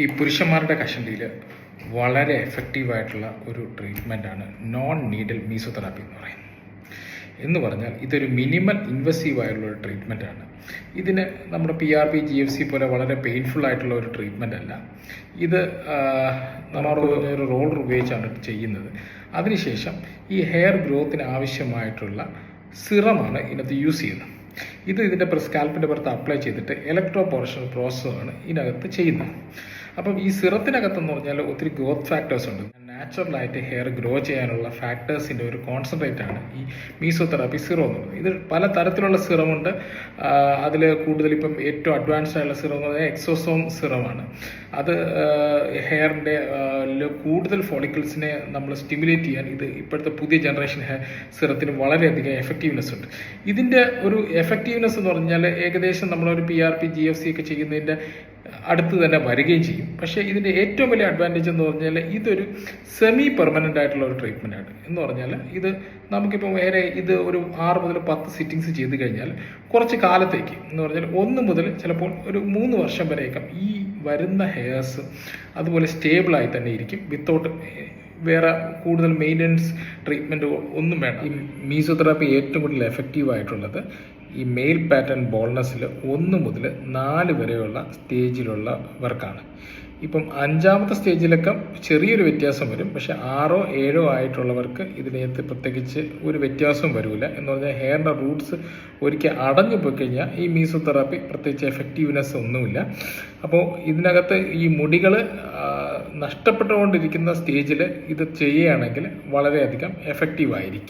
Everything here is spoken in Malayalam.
ഈ പുരുഷന്മാരുടെ കഷണ്ടിയിൽ വളരെ എഫക്റ്റീവായിട്ടുള്ള ഒരു ട്രീറ്റ്മെൻറ്റാണ് നോൺ നീഡിൽ മീസോതെറാപ്പി എന്ന് പറയുന്നത്. എന്ന് പറഞ്ഞാൽ ഇതൊരു മിനിമൽ ഇൻവസീവ് ആയിട്ടുള്ള ഒരു ട്രീറ്റ്മെൻറ്റാണ്. ഇതിന് നമ്മുടെ PRP GFC പോലെ വളരെ പെയിൻഫുൾ ആയിട്ടുള്ള ഒരു ട്രീറ്റ്മെൻ്റ് അല്ല. ഇത് ഒരു റോളർ ഉപയോഗിച്ചാണ് ചെയ്യുന്നത്. അതിനുശേഷം ഈ ഹെയർ ഗ്രോത്തിന് ആവശ്യമായിട്ടുള്ള സിറമാണ് ഇതിനകത്ത് യൂസ് ചെയ്യുന്നത്. ഇതിൻ്റെ സ്കാൽപ്പിൻ്റെ പുറത്ത് അപ്ലൈ ചെയ്തിട്ട് ഇലക്ട്രോ പോർഷൻ പ്രോസസ്സാണ് ഇതിനകത്ത് ചെയ്യുന്നത്. അപ്പം ഈ സിറത്തിനകത്തെന്ന് പറഞ്ഞാൽ ഒത്തിരി ഗ്രോത്ത് ഫാക്ടേഴ്സ് ഉണ്ട്. നാച്ചുറലായിട്ട് ഹെയർ ഗ്രോ ചെയ്യാനുള്ള ഫാക്ടേഴ്സിൻ്റെ ഒരു കോൺസെൻട്രേറ്റാണ് ഈ മീസോതെറാപ്പി സിറം എന്നുള്ളത്. ഇത് പല തരത്തിലുള്ള സിറമുണ്ട്. അതിൽ കൂടുതൽ ഇപ്പം ഏറ്റവും അഡ്വാൻസ്ഡ് ആയിട്ടുള്ള സിറം എന്ന് പറഞ്ഞാൽ എക്സോസോം സിറമാണ്. അത് ഹെയറിൻ്റെ കൂടുതൽ ഫോളിക്കിൾസിനെ നമ്മൾ സ്റ്റിമുലേറ്റ് ചെയ്യാൻ ഇത് ഇപ്പോഴത്തെ പുതിയ ജനറേഷൻ സിറത്തിന് വളരെയധികം എഫക്റ്റീവ്നെസ് ഉണ്ട്. ഇതിൻ്റെ ഒരു എഫക്റ്റീവ്നെസ് എന്ന് പറഞ്ഞാൽ ഏകദേശം നമ്മളൊരു PRP GFC ഒക്കെ ചെയ്യുന്നതിൻ്റെ അടുത്ത് തന്നെ വരികയും ചെയ്യും. പക്ഷേ ഇതിൻ്റെ ഏറ്റവും വലിയ അഡ്വാൻറ്റേജ് എന്ന് പറഞ്ഞാൽ ഇതൊരു സെമി പെർമനൻ്റ് ആയിട്ടുള്ള ഒരു ട്രീറ്റ്മെൻറ്റാണ്. എന്ന് പറഞ്ഞാൽ ഇത് നമുക്കിപ്പോൾ ഇത് ഒരു 6 മുതൽ 10 സിറ്റിങ്സ് ചെയ്ത് കഴിഞ്ഞാൽ കുറച്ച് കാലത്തേക്ക് എന്ന് പറഞ്ഞാൽ 1 മുതൽ ചിലപ്പോൾ ഒരു 3 വർഷം വരെയൊക്കെ ഈ വരുന്ന ഹെയർസ് അതുപോലെ സ്റ്റേബിളായി തന്നെ ഇരിക്കും. വിത്തൗട്ട് വേറെ കൂടുതൽ മെയിൻ്റനൻസ് ട്രീറ്റ്മെൻറ്റ് ഒന്നും വേണ്ട. ഈ മീസോതെറാപ്പി ഏറ്റവും കൂടുതൽ എഫക്റ്റീവ് ആയിട്ടുള്ളത് ഈ മെയിൽ പാറ്റേൺ ബോൾനെസ്സിൽ 1 മുതൽ 4 വരെയുള്ള സ്റ്റേജിലുള്ളവർക്കാണ്. ഇപ്പം 5ാമത്തെ സ്റ്റേജിലൊക്കെ ചെറിയൊരു വ്യത്യാസം വരും. പക്ഷേ 6ഓ 7ഓ ആയിട്ടുള്ളവർക്ക് ഇതിനകത്ത് പ്രത്യേകിച്ച് ഒരു വ്യത്യാസവും വരില്ല. എന്ന് പറഞ്ഞാൽ ഹെയറിൻ്റെ റൂട്ട്സ് ഒരിക്കൽ അടഞ്ഞു പോയി കഴിഞ്ഞാൽ ഈ മീസോതെറാപ്പി പ്രത്യേകിച്ച് എഫക്റ്റീവ്നെസ് ഒന്നുമില്ല. അപ്പോൾ ഇതിനകത്ത് ഈ മുടികൾ നഷ്ടപ്പെട്ടുകൊണ്ടിരിക്കുന്ന സ്റ്റേജിൽ ഇത് ചെയ്യുകയാണെങ്കിൽ വളരെയധികം എഫക്റ്റീവായിരിക്കും.